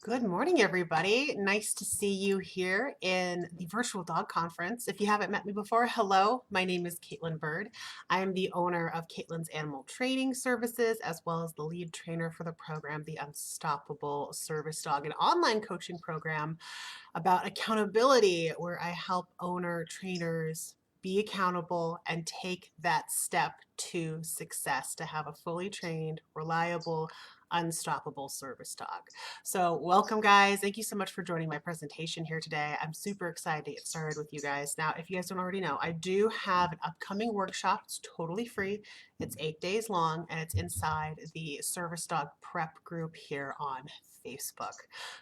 Good morning, everybody. Nice to see you here in the Virtual Dog Conference. If you haven't met me before, hello. My name is Caitlin Bird. I am the owner of Caitlin's Animal Training Services, as well as the lead trainer for the program, the Unstoppable Service Dog, an online coaching program about accountability, where I help owner trainers be accountable and take that step to success to have a fully trained, reliable, unstoppable service dog. So welcome, guys. Thank you so much for joining my presentation here today. I'm super excited to get started with you guys. Now, if you guys don't already know, I do have an upcoming workshop. It's totally free. It's 8 days long, and it's inside the Service Dog Prep group here on Facebook.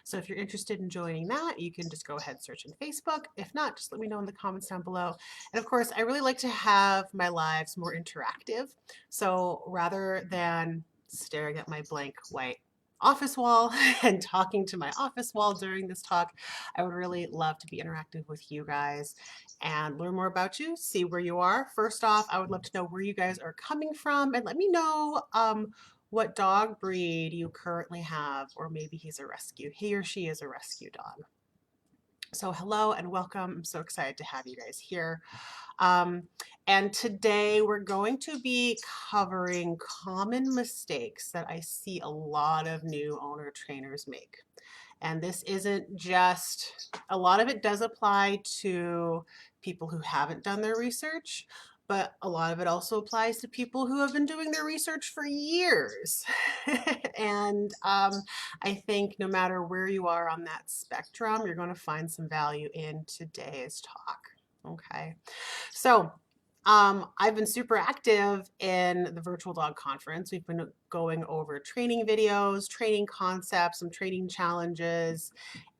So if you're interested in joining that, you can just go ahead and search on Facebook. If not, just let me know in the comments down below. And of course, I really like to have my lives more interactive. So rather than staring at my blank white office wall and talking to my office wall during this talk, I would really love to be interactive with you guys and learn more about you, see where you are. First off, I would love to know where you guys are coming from, and let me know what dog breed you currently have, or maybe he or she is a rescue dog. So hello and welcome. I'm so excited to have you guys here. Um, and today we're going to be covering common mistakes that I see a lot of new owner trainers make. And this isn't just, a lot of it does apply to people who haven't done their research, but a lot of it also applies to people who have been doing their research for years. and I think no matter where you are on that spectrum, you're going to find some value in today's talk. Okay. So I've been super active in the Virtual Dog Conference. We've been going over training videos, training concepts, some training challenges,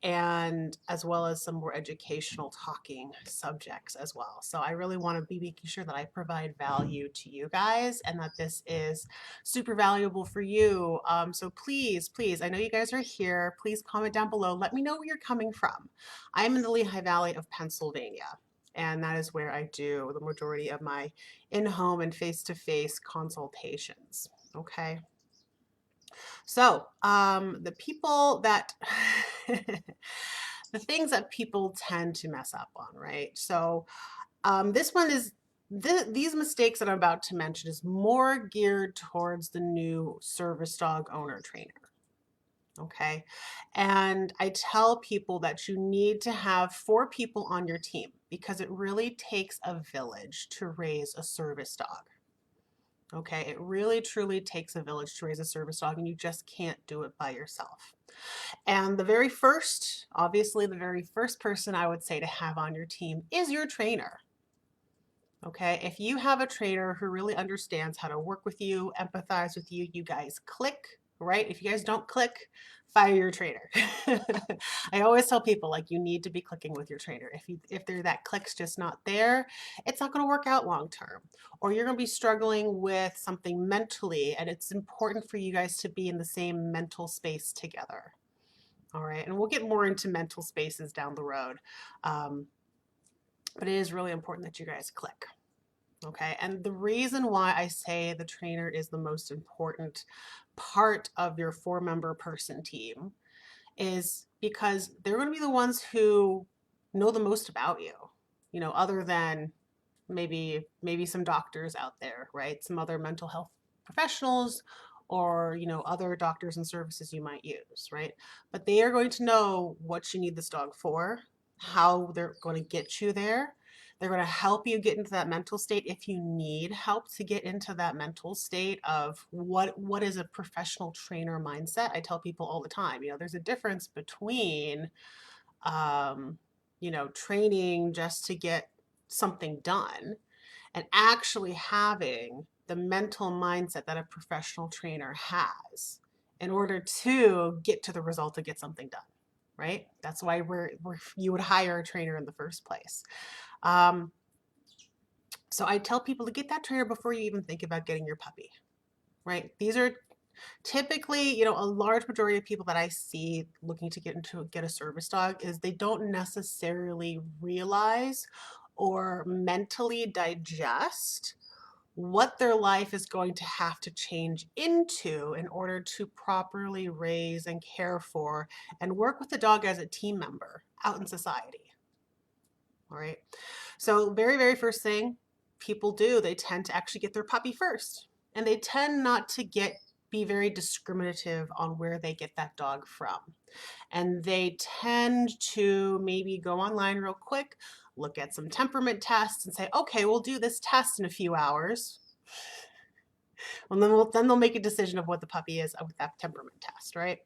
and as well as some more educational talking subjects as well. So I really want to be making sure that I provide value to you guys and that this is super valuable for you. So please, I know you guys are here. Please comment down below. Let me know where you're coming from. I'm in the Lehigh Valley of Pennsylvania, and that is where I do the majority of my in-home and face-to-face consultations. Okay. So the people that, the things that people tend to mess up on, right? So this one is, these mistakes that I'm about to mention is more geared towards the new service dog owner trainer. Okay. And I tell people that you need to have 4 people on your team because it really takes a village to raise a service dog. Okay. It really truly takes a village to raise a service dog, and you just can't do it by yourself. And obviously, the very first person I would say to have on your team is your trainer. Okay, if you have a trainer who really understands how to work with you, empathize with you, you guys click, right? If you guys don't click, fire your trainer. I always tell people, like, you need to be clicking with your trainer. If that click's just not there, it's not going to work out long term. Or you're going to be struggling with something mentally, and it's important for you guys to be in the same mental space together. All right, and we'll get more into mental spaces down the road. But it is really important that you guys click. Okay, and the reason why I say the trainer is the most important part of your 4-member person team is because they're going to be the ones who know the most about you, other than maybe some doctors out there, right? Some other mental health professionals, or other doctors and services you might use, right? But they are going to know what you need this dog for, how they're going to get you there. They're going to help you get into that mental state if you need help to get into that mental state of what is a professional trainer mindset. I tell people all the time, there's a difference between training just to get something done and actually having the mental mindset that a professional trainer has in order to get to the result to get something done, right? That's why you would hire a trainer in the first place. So I tell people to get that trainer before you even think about getting your puppy, right? These are typically, a large majority of people that I see looking to get a service dog is they don't necessarily realize or mentally digest what their life is going to have to change into in order to properly raise and care for and work with the dog as a team member out in society. All right. So, very, very first thing people do, they tend to actually get their puppy first. And they tend not to be very discriminative on where they get that dog from. And they tend to maybe go online real quick, look at some temperament tests and say, okay, we'll do this test in a few hours. And then they'll make a decision of what the puppy is with that temperament test, right?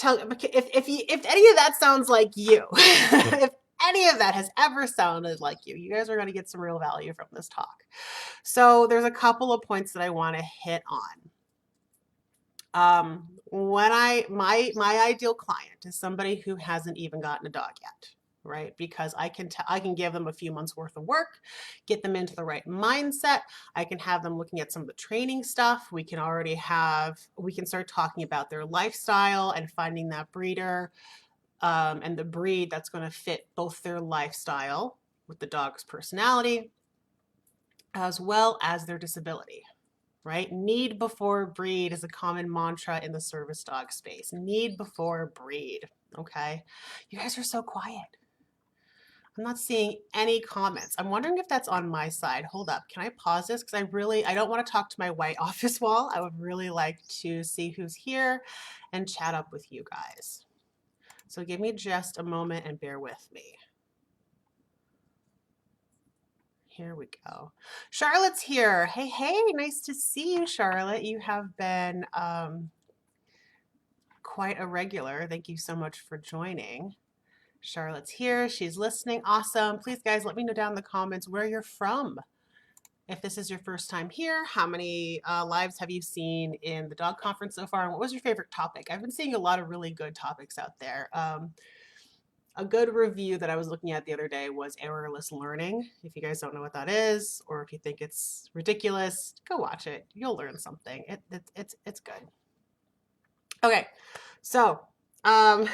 If any of that sounds like you, if any of that has ever sounded like you guys are going to get some real value from this talk. So there's a couple of points that I want to hit on. My ideal client is somebody who hasn't even gotten a dog yet, right? Because I can give them a few months worth of work, get them into the right mindset. I can have them looking at some of the training stuff. We can start talking about their lifestyle and finding that breeder and the breed that's going to fit both their lifestyle with the dog's personality as well as their disability. Right? Need before breed is a common mantra in the service dog space. Need before breed. Okay. You guys are so quiet. I'm not seeing any comments. I'm wondering if that's on my side. Hold up. Can I pause this? Because I don't want to talk to my white office wall. I would really like to see who's here and chat up with you guys. So give me just a moment and bear with me. Here we go. Charlotte's here. Hey, hey, nice to see you, Charlotte. You have been quite a regular. Thank you so much for joining. Charlotte's here. She's listening. Awesome. Please, guys, let me know down in the comments where you're from. If this is your first time here, how many lives have you seen in the dog conference so far? And what was your favorite topic? I've been seeing a lot of really good topics out there. A good review that I was looking at the other day was errorless learning. If you guys don't know what that is, or if you think it's ridiculous, go watch it. You'll learn something. It's good. Okay, so that's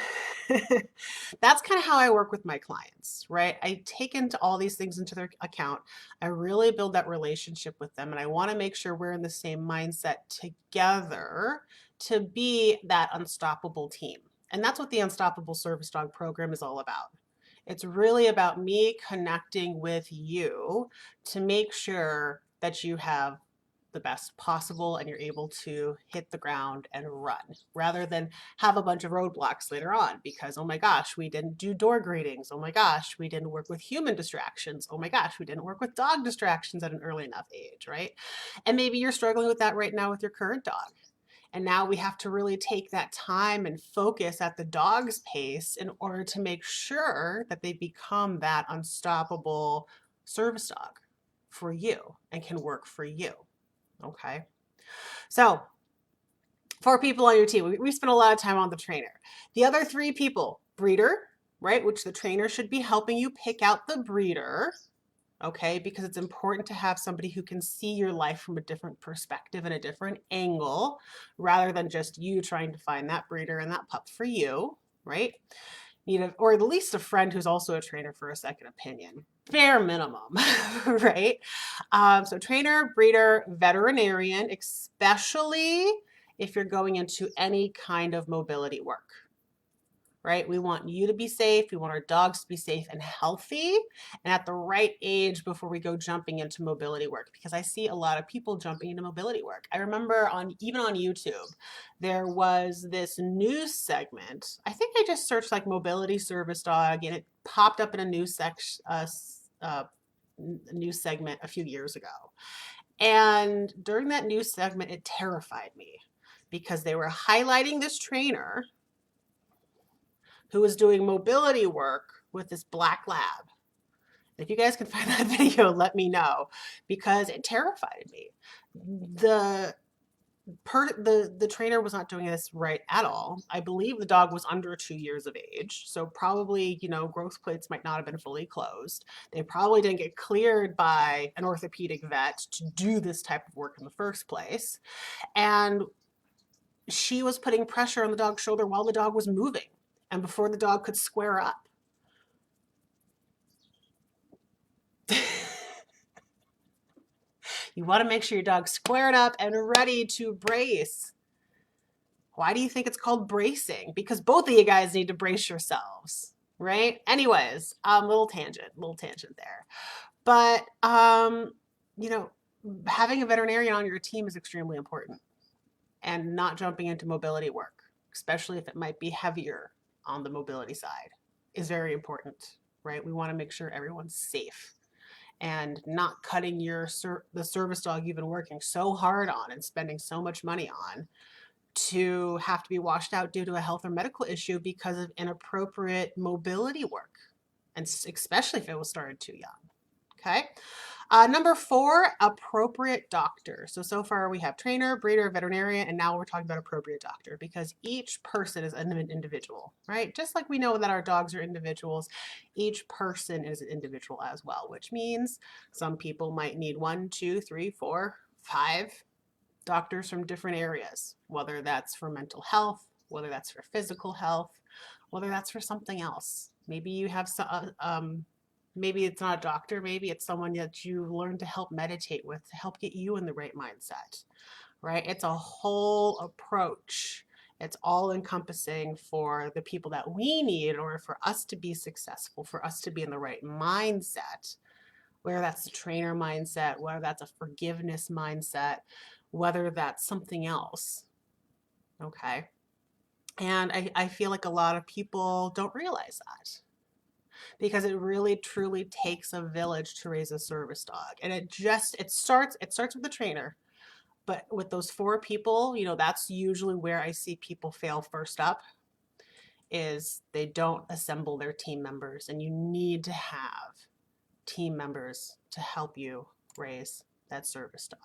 kind of how I work with my clients, right? I take into all these things into their account. I really build that relationship with them, and I want to make sure we're in the same mindset together to be that unstoppable team. And that's what the Unstoppable Service Dog program is all about. It's really about me connecting with you to make sure that you have the best possible and you're able to hit the ground and run rather than have a bunch of roadblocks later on because, oh my gosh, we didn't do door greetings. Oh my gosh, we didn't work with human distractions. Oh my gosh, we didn't work with dog distractions at an early enough age, right? And maybe you're struggling with that right now with your current dog. And now we have to really take that time and focus at the dog's pace in order to make sure that they become that unstoppable service dog for you and can work for you. Okay. So 4 people on your team, we spend a lot of time on the trainer. The other 3 people, breeder, right? Which the trainer should be helping you pick out the breeder. Okay, because it's important to have somebody who can see your life from a different perspective and a different angle rather than just you trying to find that breeder and that pup for you, right? Or at least a friend who's also a trainer for a second opinion, bare minimum, right? So trainer, breeder, veterinarian, especially if you're going into any kind of mobility work. Right? We want you to be safe. We want our dogs to be safe and healthy and at the right age before we go jumping into mobility work because I see a lot of people jumping into mobility work. I remember even on YouTube, there was this news segment. I think I just searched like mobility service dog and it popped up in a news news segment a few years ago. And during that news segment, it terrified me because they were highlighting this trainer who was doing mobility work with this black lab. If you guys can find that video, let me know because it terrified me. The trainer was not doing this right at all. I believe the dog was under 2 years of age. So probably, growth plates might not have been fully closed. They probably didn't get cleared by an orthopedic vet to do this type of work in the first place. And she was putting pressure on the dog's shoulder while the dog was moving and before the dog could square up. You want to make sure your dog's squared up and ready to brace. Why do you think it's called bracing? Because both of you guys need to brace yourselves, right? Anyways, little tangent there. But you know, having a veterinarian on your team is extremely important, and not jumping into mobility work, especially if it might be heavier on the mobility side, is very important, right? We want to make sure everyone's safe and not cutting the service dog you've been working so hard on and spending so much money on to have to be washed out due to a health or medical issue because of inappropriate mobility work, and especially if it was started too young. Okay. Number 4, appropriate doctor. So far we have trainer, breeder, veterinarian, and now we're talking about appropriate doctor, because each person is an individual, right? Just like we know that our dogs are individuals, each person is an individual as well, which means some people might need 1, 2, 3, 4, 5 doctors from different areas, whether that's for mental health, whether that's for physical health, whether that's for something else. Maybe you have some, maybe it's not a doctor, maybe it's someone that you learn to help meditate with to help get you in the right mindset, right? It's a whole approach. It's all encompassing for the people that we need in order for us to be successful, for us to be in the right mindset, whether that's the trainer mindset, whether that's a forgiveness mindset, whether that's something else. Okay. And I feel like a lot of people don't realize that, because it really truly takes a village to raise a service dog. And it starts with the trainer. But with those 4 people, that's usually where I see people fail first up, is they don't assemble their team members. And you need to have team members to help you raise that service dog.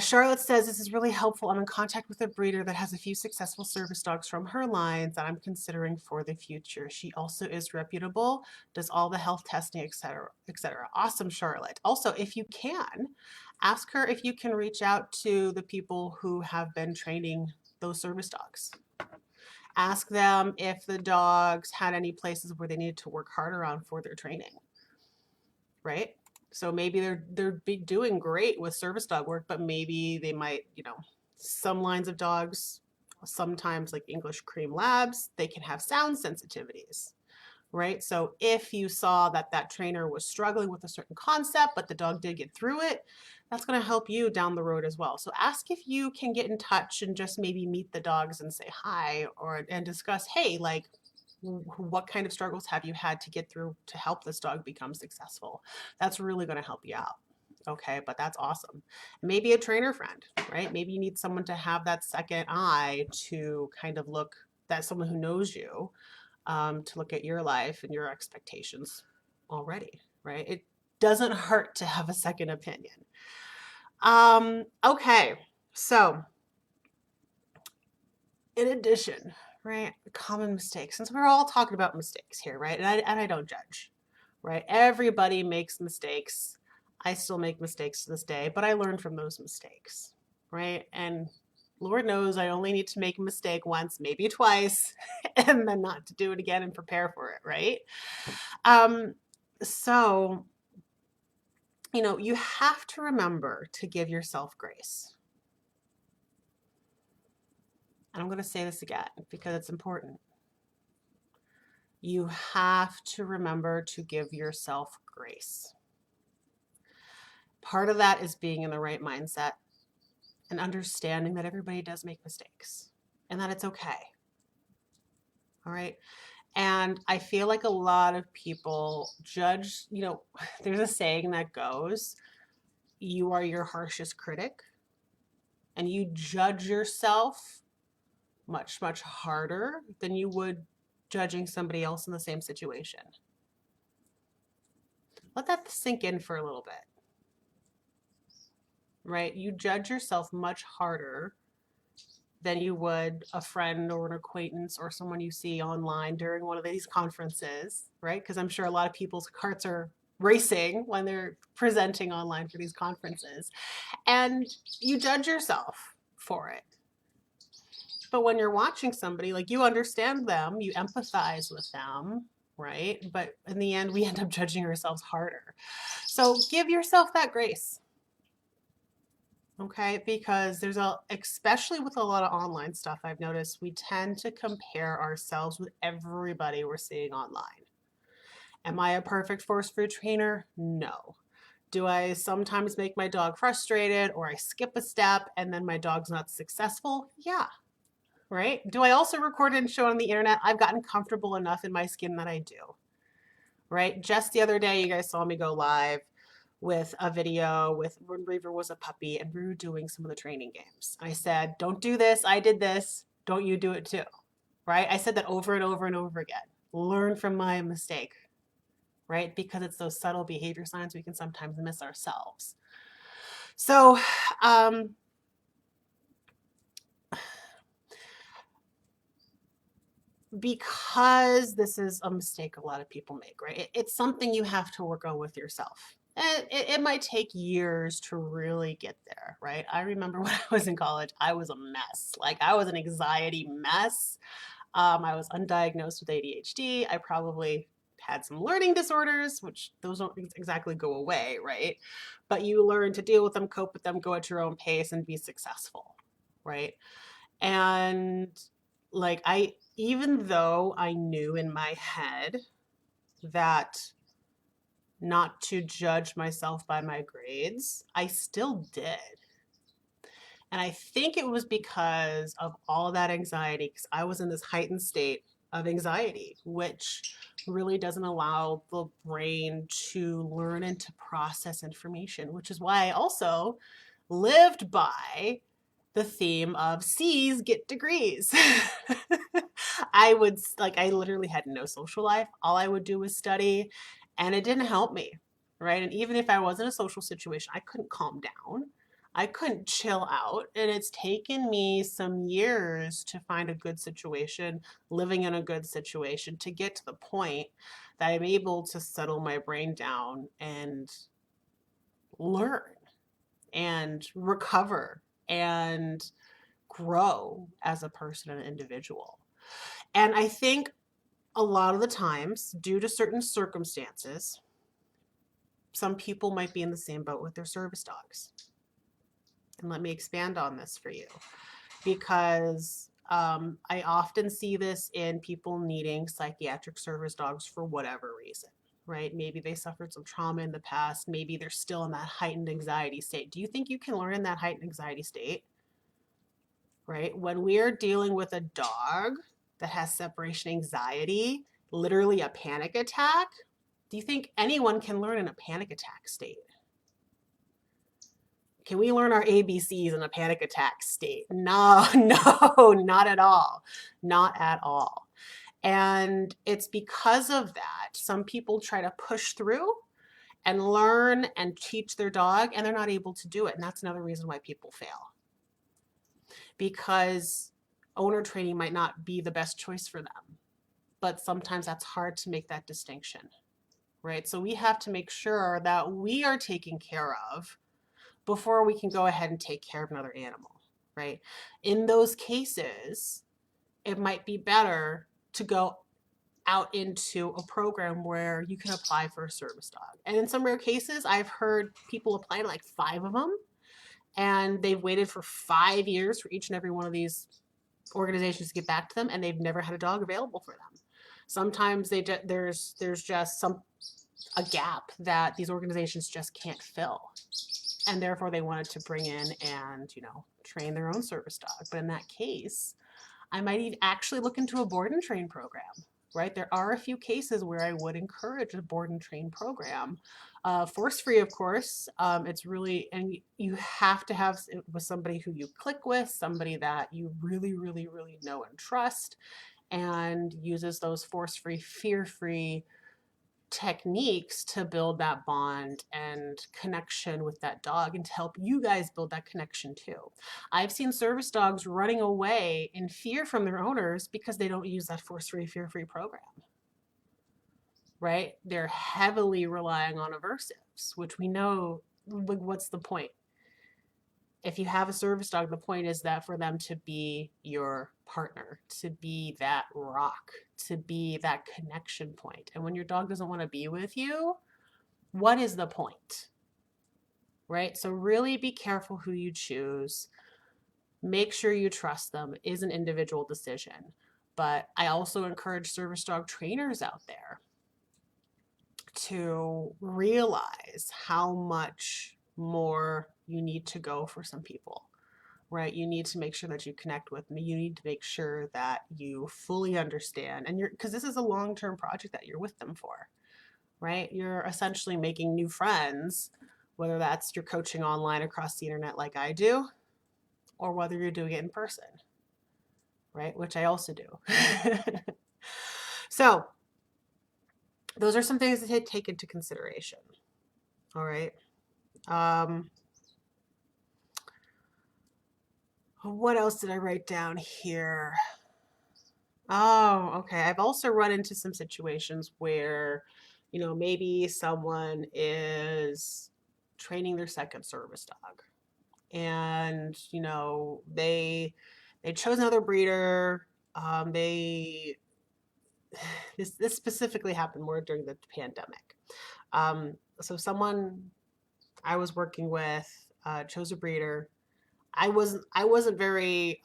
Charlotte says, this is really helpful. I'm in contact with a breeder that has a few successful service dogs from her lines that I'm considering for the future. She also is reputable, does all the health testing, etc., etc. Awesome, Charlotte. Also, if you can, ask her if you can reach out to the people who have been training those service dogs. Ask them if the dogs had any places where they needed to work harder on for their training, right? So maybe they're doing great with service dog work, but maybe they might, some lines of dogs, sometimes like English cream labs, they can have sound sensitivities, right? So if you saw that that trainer was struggling with a certain concept, but the dog did get through it, that's going to help you down the road as well. So ask if you can get in touch and just maybe meet the dogs and say hi, and discuss, hey, like, what kind of struggles have you had to get through to help this dog become successful? That's really going to help you out. Okay, but that's awesome. Maybe a trainer friend, right? Maybe you need someone to have that second eye to kind of look, that's someone who knows you, to look at your life and your expectations already, right? It doesn't hurt to have a second opinion. Okay, so in addition, right, common mistakes, since we're all talking about mistakes here, right, and I don't judge, right? Everybody makes mistakes. I still make mistakes to this day, but I learn from those mistakes, right? And Lord knows I only need to make a mistake once, maybe twice, and then not to do it again and prepare for it, right? So, you have to remember to give yourself grace. And I'm going to say this again because it's important. You have to remember to give yourself grace. Part of that is being in the right mindset and understanding that everybody does make mistakes and that it's okay. All right. And I feel like a lot of people judge, there's a saying that goes, you are your harshest critic, and you judge yourself much, much harder than you would judging somebody else in the same situation. Let that sink in for a little bit, right? You judge yourself much harder than you would a friend or an acquaintance or someone you see online during one of these conferences, right? Because I'm sure a lot of people's hearts are racing when they're presenting online for these conferences, and you judge yourself for it. But when you're watching somebody, like, you understand them, you empathize with them, right? But in the end, we end up judging ourselves harder. So give yourself that grace. Okay, because especially with a lot of online stuff, I've noticed we tend to compare ourselves with everybody we're seeing online. Am I a perfect force food trainer? No. Do I sometimes make my dog frustrated or I skip a step and then my dog's not successful? Yeah, right? Do I also record and show on the internet? I've gotten comfortable enough in my skin that I do, right? Just the other day, you guys saw me go live with a video with when Reaver was a puppy and we were doing some of the training games. I said, don't do this. I did this. Don't you do it too, right? I said that over and over and over again. Learn from my mistake, right? Because it's those subtle behavior signs we can sometimes miss ourselves. So, because this is a mistake a lot of people make, right? It's something you have to work on with yourself. And it might take years to really get there, right? I remember when I was in college, I was a mess. Like I was an anxiety mess. I was undiagnosed with ADHD. I probably had some learning disorders, which those don't exactly go away, right? But you learn to deal with them, cope with them, go at your own pace, and be successful, right? And like even though I knew in my head that not to judge myself by my grades, I still did. And I think it was because of all of that anxiety, because I was in this heightened state of anxiety, which really doesn't allow the brain to learn and to process information, which is why I also lived by the theme of C's get degrees. I literally had no social life. All I would do was study, and it didn't help me, right? And even if I was in a social situation, I couldn't calm down. I couldn't chill out. And it's taken me some years to find a good situation, living in a good situation, to get to the point that I'm able to settle my brain down and learn and recover and grow as a person and an individual. And I think a lot of the times, due to certain circumstances, some people might be in the same boat with their service dogs. And let me expand on this for you, because I often see this in people needing psychiatric service dogs for whatever reason, right? Maybe they suffered some trauma in the past. Maybe they're still in that heightened anxiety state. Do you think you can learn in that heightened anxiety state? Right? When we are dealing with a dog that has separation anxiety, literally a panic attack, do you think anyone can learn in a panic attack state? Can we learn our ABCs in a panic attack state? No, no, not at all. Not at all. And it's because of that, some people try to push through and learn and teach their dog, and they're not able to do it. And that's another reason why people fail. Because owner training might not be the best choice for them, but sometimes that's hard to make that distinction, right? So we have to make sure that we are taken care of before we can go ahead and take care of another animal, right? In those cases, it might be better to go out into a program where you can apply for a service dog. And in some rare cases, I've heard people apply to like 5 of them, and they've waited for 5 years for each and every one of these organizations to get back to them, and they've never had a dog available for them. Sometimes there's just a gap that these organizations just can't fill, and therefore they wanted to bring in and train their own service dog. But in that case, I might actually look into a board and train program, right? There are a few cases where I would encourage a board and train program. Force free, of course. It's really, and you have to have with somebody who you click with, somebody that you really, really, really know and trust, and uses those force free, fear free techniques to build that bond and connection with that dog, and to help you guys build that connection too. I've seen service dogs running away in fear from their owners because they don't use that force-free, fear-free program, right? They're heavily relying on aversives, which we know, what's the point? If you have a service dog, the point is that for them to be your partner, to be that rock, to be that connection point. And when your dog doesn't want to be with you, what is the point? Right? So really be careful who you choose. Make sure you trust them. It is an individual decision. But I also encourage service dog trainers out there to realize how much more you need to go for some people, right? You need to make sure that you connect with me. You need to make sure that you fully understand, and because this is a long-term project that you're with them for, right? You're essentially making new friends, whether that's you're coaching online across the internet like I do, or whether you're doing it in person, right? Which I also do. So those are some things to take into consideration. All right. What else did I write down here? Oh, okay. I've also run into some situations where, maybe someone is training their second service dog and, they chose another breeder. They this specifically happened more during the pandemic. So someone I was working with chose a breeder. I wasn't very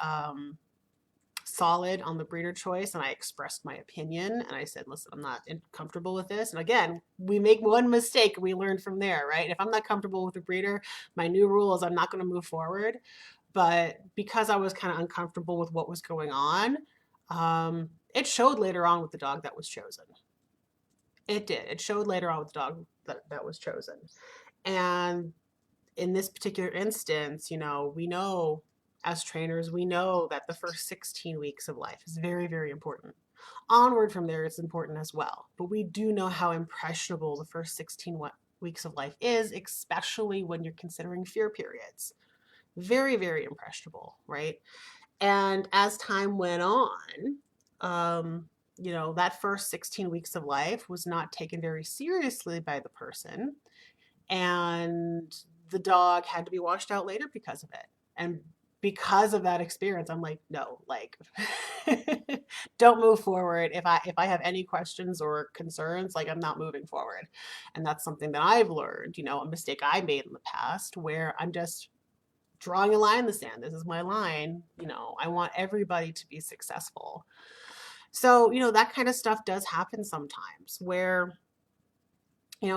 solid on the breeder choice, and I expressed my opinion, and I said, listen, I'm not comfortable with this. And again, we make one mistake and we learn from there, right? If I'm not comfortable with a breeder, my new rule is I'm not going to move forward. But because I was kind of uncomfortable with what was going on, it showed later on with the dog that was chosen. It did. It showed later on with the dog that was chosen. And in this particular instance, we know as trainers, we know that the first 16 weeks of life is very, very important. Onward from there, it's important as well. But we do know how impressionable the first 16 weeks of life is, especially when you're considering fear periods. Very, very impressionable, right? And as time went on, that first 16 weeks of life was not taken very seriously by the person. And the dog had to be washed out later because of it. And because of that experience, I'm like, no, like don't move forward. If I have any questions or concerns, like I'm not moving forward. And that's something that I've learned, a mistake I made in the past where I'm just drawing a line in the sand. This is my line. I want everybody to be successful. So, that kind of stuff does happen sometimes where,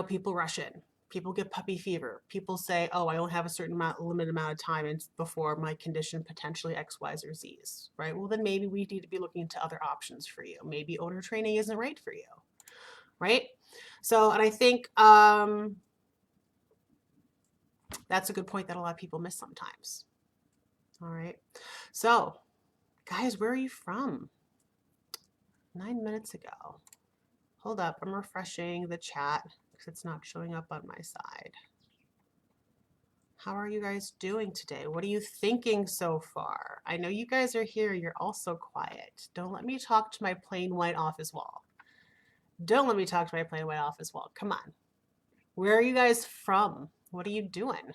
people rush in. People get puppy fever. People say, oh, I only have a certain limited amount of time before my condition potentially X, Y, or Z's, right? Well, then maybe we need to be looking into other options for you. Maybe owner training isn't right for you, right? So, and I think that's a good point that a lot of people miss sometimes. All right. So, guys, where are you from? 9 minutes ago. Hold up. I'm refreshing the chat because it's not showing up on my side. How are you guys doing today? What are you thinking so far? I know you guys are here. You're all so quiet. Don't let me talk to my plain white office wall. Don't let me talk to my plain white office wall. Come on. Where are you guys from? What are you doing?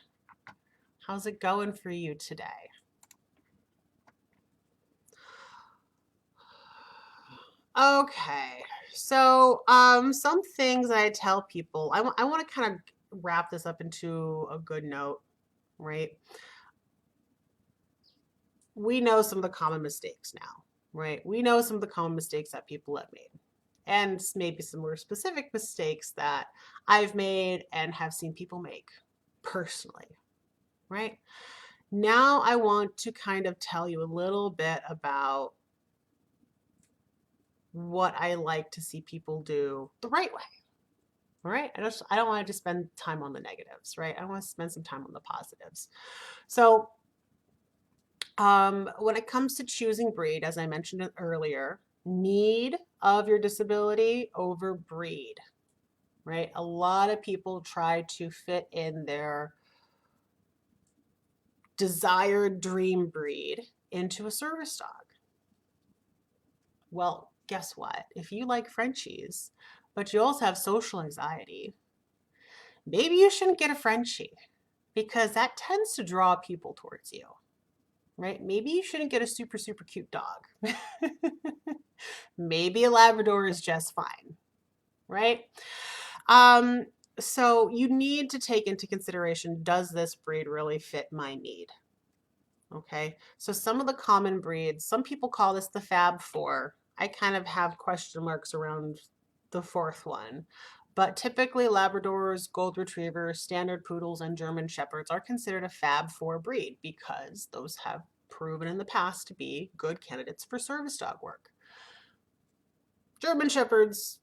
How's it going for you today? Okay. So, some things I tell people, I want to kind of wrap this up into a good note, right? We know some of the common mistakes now, right? We know some of the common mistakes that people have made, and maybe some more specific mistakes that I've made and have seen people make personally, right? Now I want to kind of tell you a little bit about what I like to see people do the right way. All right. I don't want to just spend time on the negatives, right? I want to spend some time on the positives. So when it comes to choosing breed, as I mentioned earlier, need of your disability over breed, right? A lot of people try to fit in their desired dream breed into a service dog. Well, guess what? If you like Frenchies, but you also have social anxiety, maybe you shouldn't get a Frenchie, because that tends to draw people towards you, right? Maybe you shouldn't get a super, super cute dog. Maybe a Labrador is just fine, right? Um, so you need to take into consideration, does this breed really fit my need? Okay, so some of the common breeds, some people call this the Fab Four. I kind of have question marks around the fourth one. But typically Labradors, Gold Retrievers, Standard Poodles, and German Shepherds are considered a Fab Four breed because those have proven in the past to be good candidates for service dog work. German Shepherds,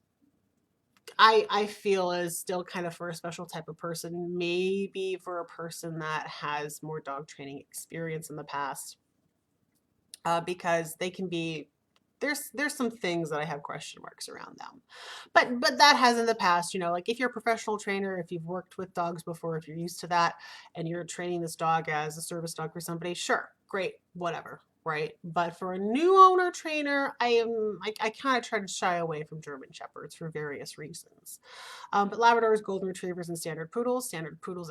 I feel is still kind of for a special type of person, maybe for a person that has more dog training experience in the past, because they can be there's some things that I have question marks around them. But that has in the past, you know, like if you're a professional trainer, if you've worked with dogs before, if you're used to that and you're training this dog as a service dog for somebody, sure, great, whatever, right? But for a new owner trainer, I kind of try to shy away from German Shepherds for various reasons. But Labradors, Golden Retrievers, and Standard Poodles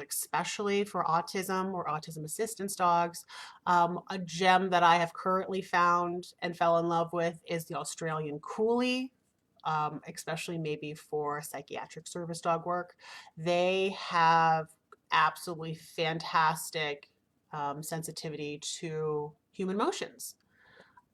especially for autism or autism assistance dogs. A gem that I have currently found and fell in love with is the Australian Coolie, especially maybe for psychiatric service dog work. They have absolutely fantastic sensitivity to human emotions.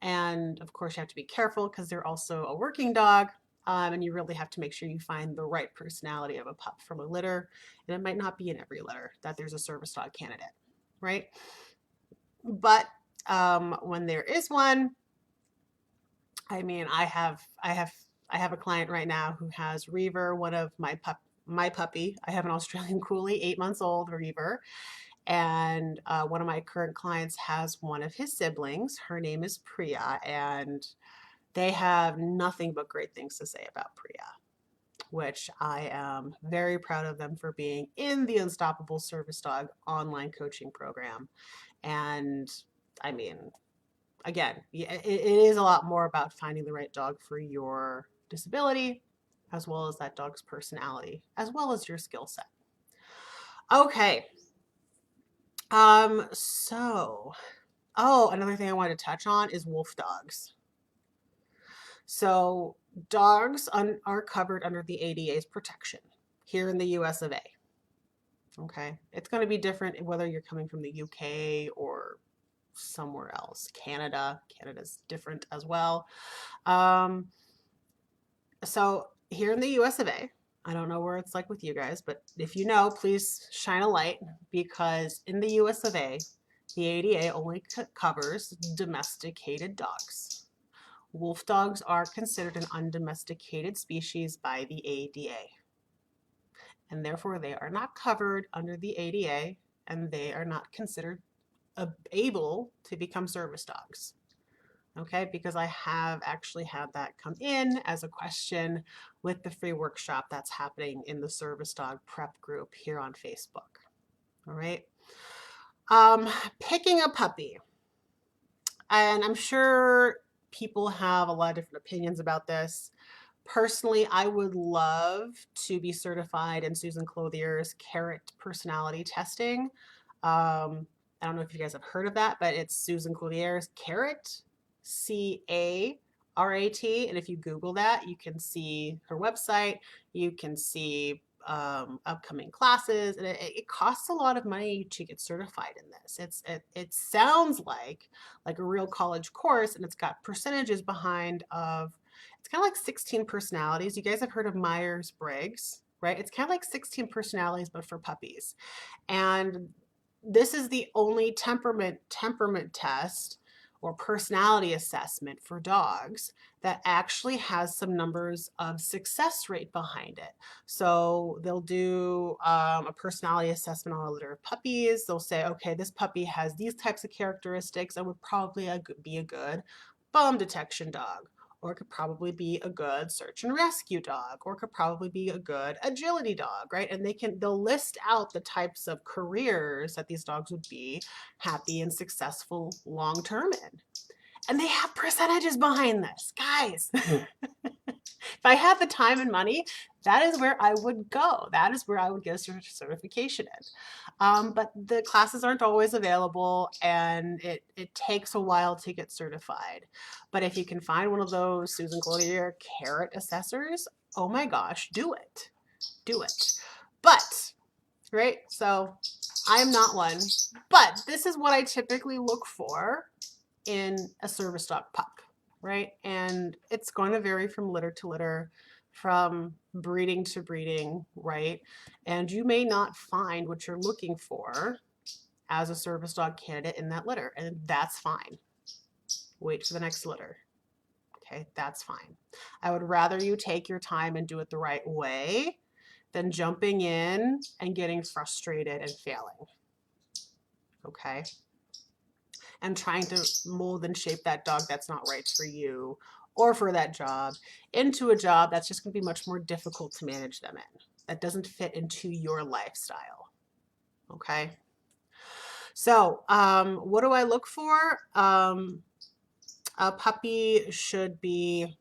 And of course, you have to be careful because they're also a working dog. And you really have to make sure you find the right personality of a pup from a litter. And it might not be in every litter that there's a service dog candidate, right? But when there is one, I mean, I have a client right now who has Reaver, one of my puppy. I have an Australian Coolie, 8 months old, Reaver. And one of my current clients has one of his siblings. Her name is Priya, and they have nothing but great things to say about Priya, which I am very proud of them for being in the Unstoppable Service Dog online coaching program. And I mean, again, it is a lot more about finding the right dog for your disability, as well as that dog's personality, as well as your skill set. Okay. Another thing I wanted to touch on is wolf dogs. So dogs are covered under the ADA's protection here in the US of A. Okay, it's going to be different whether you're coming from the UK or somewhere else. Canada's different as well. So here in the US of A, I don't know where it's like with you guys, but if you know, please shine a light, because in the US of A, the ADA only covers domesticated dogs. Wolf dogs are considered an undomesticated species by the ADA, and therefore they are not covered under the ADA, and they are not considered able to become service dogs. Okay, because I have actually had that come in as a question with the free workshop that's happening in the service dog prep group here on Facebook. All right. Picking a puppy. And I'm sure people have a lot of different opinions about this. Personally, I would love to be certified in Susan Clothier's Carrot personality testing. I don't know if you guys have heard of that, but it's Susan Clothier's Carrot, CARAT. And if you Google that, you can see her website. You can see upcoming classes, and it costs a lot of money to get certified in this. It sounds like a real college course, and it's got percentages behind of. It's kind of like 16 personalities. You guys have heard of Myers-Briggs, right? It's kind of like 16 personalities, but for puppies. And this is the only temperament test or personality assessment for dogs that actually has some numbers of success rate behind it. So they'll do a personality assessment on a litter of puppies. They'll say, okay, this puppy has these types of characteristics and would probably be a good bomb detection dog, or it could probably be a good search and rescue dog, or it could probably be a good agility dog, right? And they'll list out the types of careers that these dogs would be happy and successful long-term in. And they have percentages behind this, guys. I had the time and money, that is where I would go. That is where I would get a certification in. But the classes aren't always available, and it takes a while to get certified. But if you can find one of those Susan Cloutier carrot assessors, oh my gosh, do it. Do it. But, right? So I'm not one, but this is what I typically look for in a service dog pup, right? And it's going to vary from litter to litter, from breeding to breeding, right? And you may not find what you're looking for as a service dog candidate in that litter, and that's fine. Wait for the next litter. Okay, that's fine. I would rather you take your time and do it the right way than jumping in and getting frustrated and failing. Okay? And trying to mold and shape that dog that's not right for you or for that job into a job that's just going to be much more difficult to manage them in, that doesn't fit into your lifestyle. Okay? So, what do I look for? A puppy should be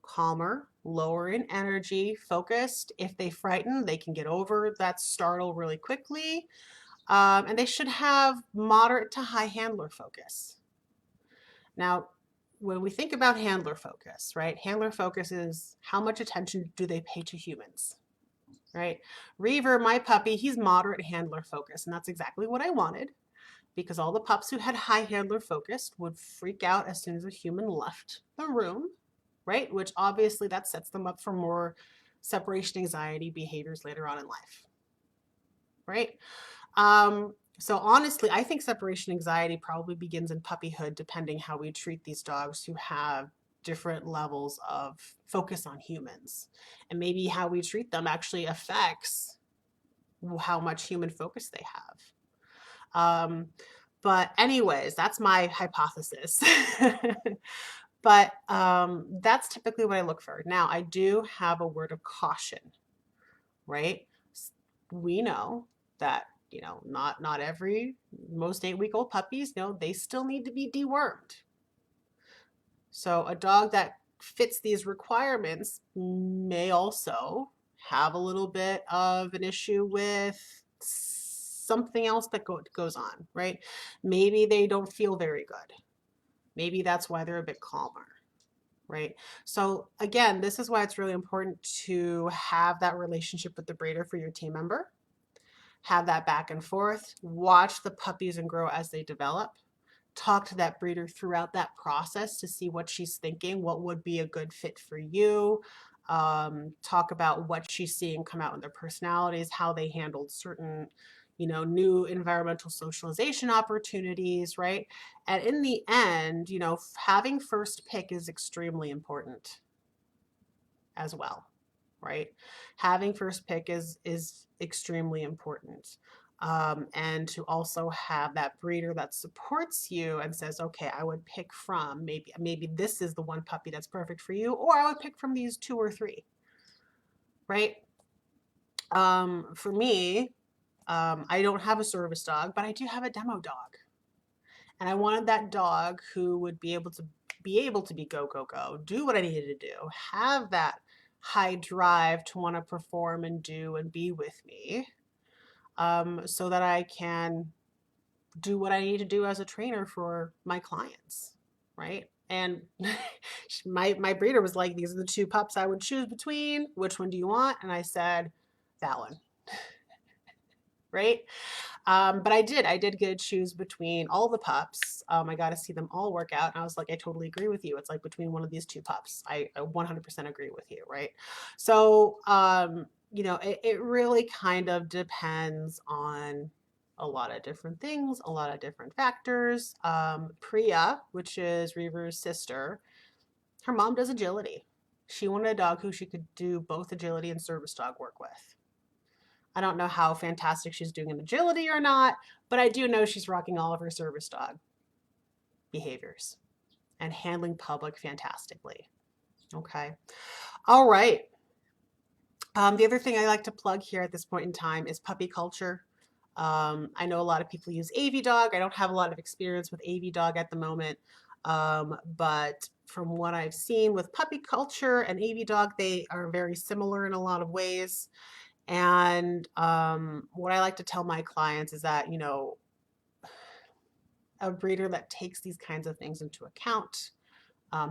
calmer, lower in energy, focused. If they frighten, they can get over that startle really quickly. And they should have moderate to high handler focus. Now, when we think about handler focus, right? Handler focus is how much attention do they pay to humans, right? Reaver, my puppy, he's moderate handler focus, and that's exactly what I wanted, because all the pups who had high handler focus would freak out as soon as a human left the room, right? Which obviously that sets them up for more separation anxiety behaviors later on in life, right? So honestly, I think separation anxiety probably begins in puppyhood, depending how we treat these dogs who have different levels of focus on humans. And maybe how we treat them actually affects how much human focus they have. But anyways, that's my hypothesis. But that's typically what I look for. Now, I do have a word of caution, right? We know that, not most 8-week-old puppies, they still need to be dewormed. So a dog that fits these requirements may also have a little bit of an issue with something else that goes on, right? Maybe they don't feel very good. Maybe that's why they're a bit calmer, right? So again, this is why it's really important to have that relationship with the breeder for your team member. Have that back and forth, watch the puppies and grow as they develop, talk to that breeder throughout that process to see what she's thinking, what would be a good fit for you, talk about what she's seeing come out in their personalities, how they handled certain, new environmental socialization opportunities, right? And in the end, having first pick is extremely important as well, right? Having first pick is extremely important. And to also have that breeder that supports you and says, okay, I would pick from maybe this is the one puppy that's perfect for you, or I would pick from these 2 or 3, right? For me, I don't have a service dog, but I do have a demo dog. And I wanted that dog who would be able to be go, go, go, do what I needed to do, have that high drive to want to perform and do and be with me, so that I can do what I need to do as a trainer for my clients, right? And my breeder was like, these are the 2 pups I would choose between. Which one do you want? And I said, that one, right? But I did get to choose between all the pups. I got to see them all work out. And I was like, I totally agree with you. It's like between one of these 2 pups. I 100% agree with you, right? So, it really kind of depends on a lot of different things, a lot of different factors. Priya, which is Reaver's sister, her mom does agility. She wanted a dog who she could do both agility and service dog work with. I don't know how fantastic she's doing in agility or not, but I do know she's rocking all of her service dog behaviors and handling public fantastically. Okay. All right. The other thing I like to plug here at this point in time is puppy culture. I know a lot of people use AV Dog. I don't have a lot of experience with AV Dog at the moment, but from what I've seen with puppy culture and AV dog, they are very similar in a lot of ways. And what I like to tell my clients is that, a breeder that takes these kinds of things into account,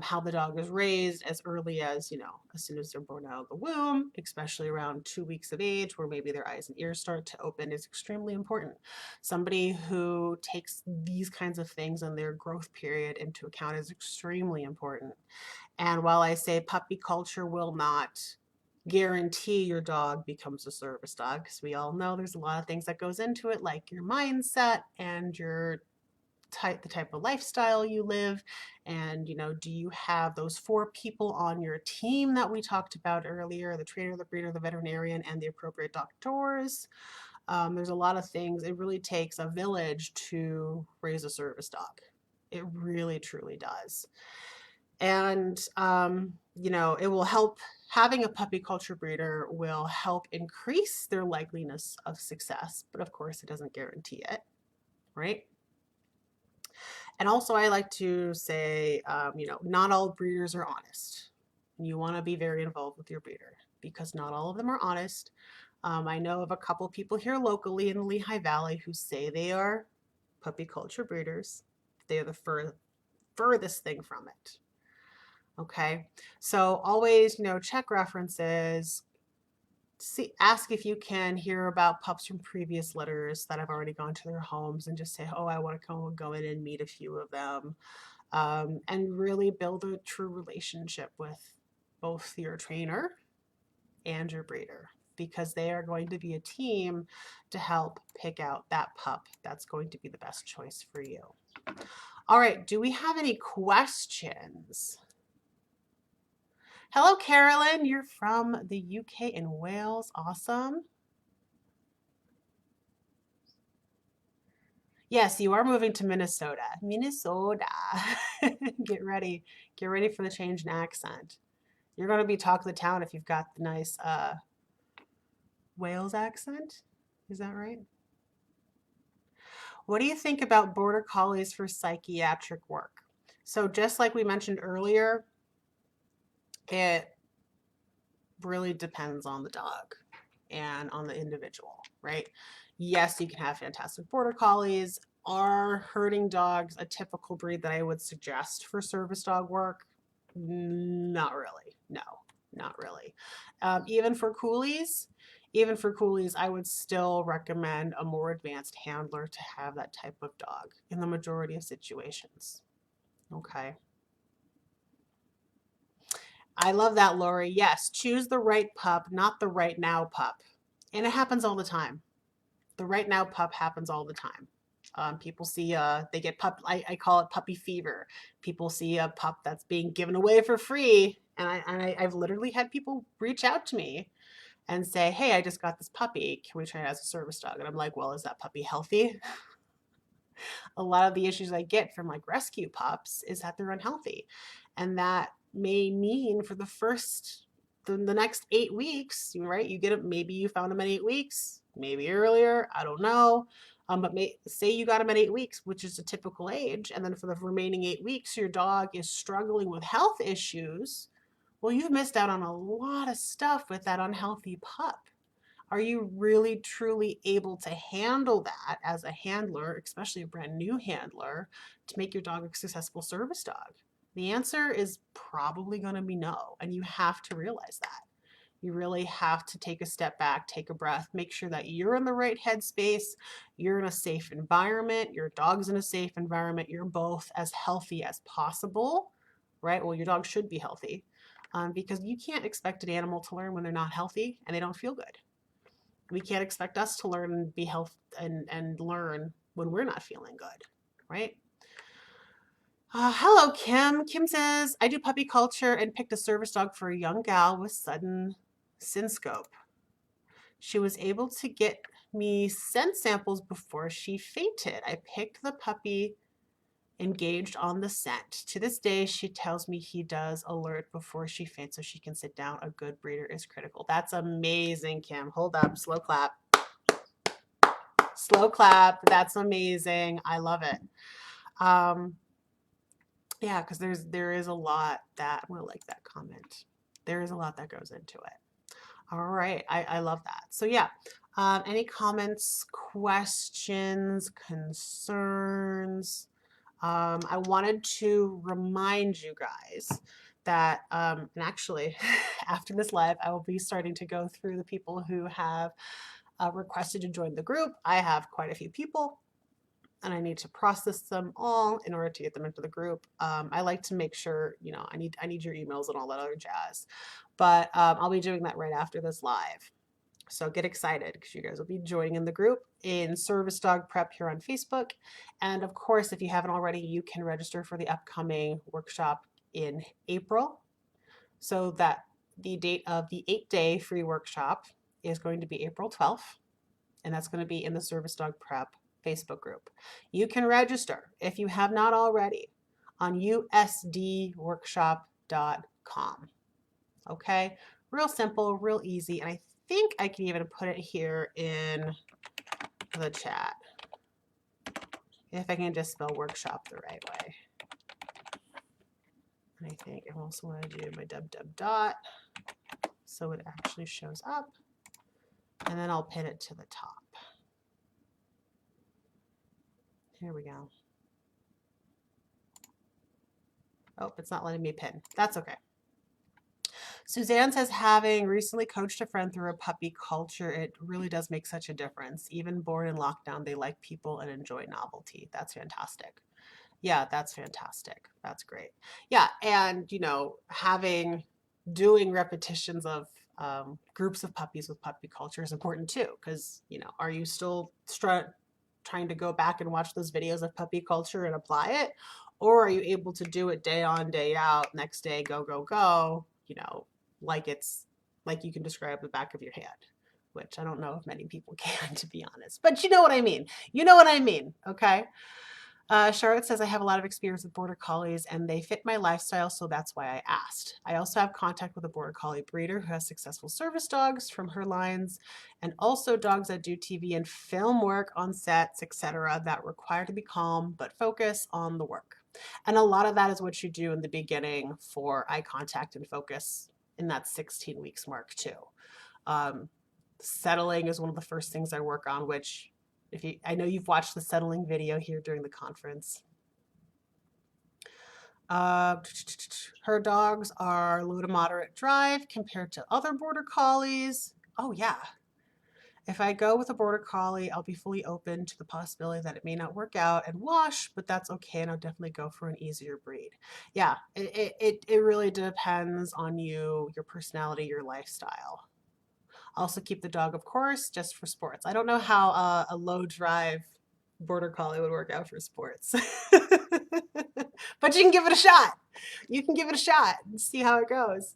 how the dog is raised as early as, as soon as they're born out of the womb, especially around 2 weeks of age, where maybe their eyes and ears start to open, is extremely important. Somebody who takes these kinds of things in their growth period into account is extremely important. And while I say puppy culture will not guarantee your dog becomes a service dog, because we all know there's a lot of things that goes into it, like your mindset and the type of lifestyle you live, and do you have those 4 people on your team that we talked about earlier: the trainer, the breeder, the veterinarian, and the appropriate doctors. There's a lot of things. It really takes a village to raise a service dog. It really truly does. And it will help. Having a puppy culture breeder will help increase their likeliness of success, but of course it doesn't guarantee it, right? And also, I like to say, not all breeders are honest. You want to be very involved with your breeder, because not all of them are honest. I know of a couple people here locally in the Lehigh Valley who say they are puppy culture breeders. They are the furthest thing from it. Okay, so always, check references. Ask if you can hear about pups from previous litters that have already gone to their homes, and just say, oh, I want to go in and meet a few of them, and really build a true relationship with both your trainer and your breeder, because they are going to be a team to help pick out that pup that's going to be the best choice for you. All right, do we have any questions? Hello, Carolyn. You're from the UK and Wales. Awesome. Yes, you are moving to Minnesota. Minnesota. Get ready. Get ready for the change in accent. You're going to be talk of the town if you've got the nice Wales accent. Is that right? What do you think about border collies for psychiatric work? So just like we mentioned earlier, it really depends on the dog and on the individual, right? Yes, you can have fantastic border collies. Are herding dogs a typical breed that I would suggest for service dog work? Not really. No, not really. Even for coolies, I would still recommend a more advanced handler to have that type of dog in the majority of situations. Okay. I love that, Lori. Yes, choose the right pup, not the right now pup. And it happens all the time. The right now pup happens all the time. People see, they get I call it puppy fever. People see a pup that's being given away for free. And I've literally had people reach out to me and say, hey, I just got this puppy. Can we try it as a service dog? And I'm like, well, is that puppy healthy? A lot of the issues I get from like rescue pups is that they're unhealthy. And that may mean for the next 8 weeks, right? You get it, maybe you found them at 8 weeks, maybe earlier, I don't know. But say you got them at 8 weeks, which is a typical age, and then for the remaining 8 weeks, your dog is struggling with health issues. Well, you've missed out on a lot of stuff with that unhealthy pup. Are you really truly able to handle that as a handler, especially a brand new handler, to make your dog a successful service dog? The answer is probably going to be no, and you have to realize that. You really have to take a step back, take a breath, make sure that you're in the right headspace, you're in a safe environment, your dog's in a safe environment, you're both as healthy as possible, right? Well, your dog should be healthy, because you can't expect an animal to learn when they're not healthy and they don't feel good. We can't expect us to learn and be healthy and learn when we're not feeling good, right? Hello, Kim. Kim says, I do puppy culture and picked a service dog for a young gal with sudden synscope. She was able to get me scent samples before she fainted. I picked the puppy engaged on the scent. To this day, she tells me he does alert before she faints so she can sit down. A good breeder is critical. That's amazing, Kim. Hold up. Slow clap. Slow clap. That's amazing. I love it. Yeah, because there is a lot that I'm gonna like that comment. There is a lot that goes into it. All right, I love that. So yeah, any comments, questions, concerns? I wanted to remind you guys that, and actually, after this live, I will be starting to go through the people who have requested to join the group. I have quite a few people, and I need to process them all in order to get them into the group. I like to make sure, I need your emails and all that other jazz. But I'll be doing that right after this live. So get excited because you guys will be joining in the group in Service Dog Prep here on Facebook. And of course, if you haven't already, you can register for the upcoming workshop in April. So that the date of the 8-day free workshop is going to be April 12th. And that's going to be in the Service Dog Prep Facebook group. You can register if you have not already on usdworkshop.com. Okay, real simple, real easy, and I think I can even put it here in the chat if I can just spell workshop the right way. And I think I also want to do my dot so it actually shows up, and then I'll pin it to the top. Here we go. Oh, it's not letting me pin. That's okay. Suzanne says, having recently coached a friend through a puppy culture, it really does make such a difference. Even born in lockdown, they like people and enjoy novelty. That's fantastic. Yeah, that's fantastic. That's great. Yeah, and doing repetitions of groups of puppies with puppy culture is important too, because are you still trying to go back and watch those videos of puppy culture and apply it, or are you able to do it day on, day out, next day, go, go, go, like it's like you can describe the back of your hand, which I don't know if many people can, to be honest, but you know what I mean. You know what I mean, okay? Charlotte says, I have a lot of experience with Border Collies and they fit my lifestyle, so that's why I asked. I also have contact with a Border Collie breeder who has successful service dogs from her lines, and also dogs that do TV and film work on sets, etc., that require to be calm but focus on the work. And a lot of that is what you do in the beginning for eye contact and focus in that 16 weeks mark too. Settling is one of the first things I work on, which I know you've watched the settling video here during the conference. Her dogs are low to moderate drive compared to other Border Collies. Oh yeah. If I go with a Border Collie, I'll be fully open to the possibility that it may not work out and wash, but that's okay, and I'll definitely go for an easier breed. Yeah, it really depends on you, your personality, your lifestyle. Also keep the dog, of course, just for sports. I don't know how a low drive Border Collie would work out for sports. But you can give it a shot. You can give it a shot and see how it goes.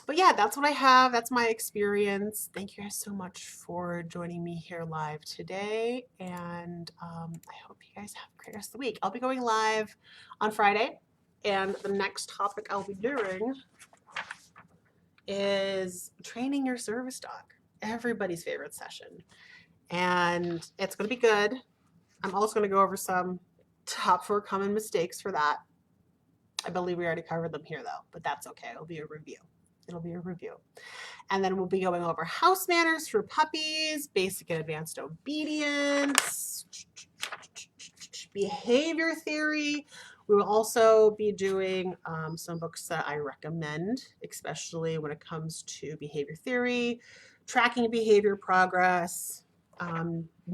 But yeah, that's what I have. That's my experience. Thank you guys so much for joining me here live today. And I hope you guys have a great rest of the week. I'll be going live on Friday. And the next topic I'll be doing is training your service dog. Everybody's favorite session. And it's going to be good. I'm also going to go over some top 4 common mistakes for that. I believe we already covered them here though, but that's okay. It'll be a review. It'll be a review. And then we'll be going over house manners for puppies, basic and advanced obedience, behavior theory. We will also be doing some books that I recommend, especially when it comes to behavior theory, tracking behavior progress,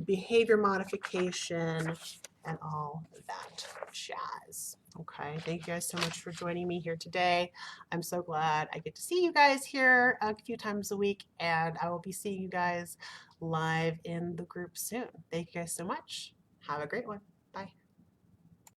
behavior modification, and all that jazz. Okay, thank you guys so much for joining me here today. I'm so glad I get to see you guys here a few times a week, and I will be seeing you guys live in the group soon. Thank you guys so much. Have a great one. Bye.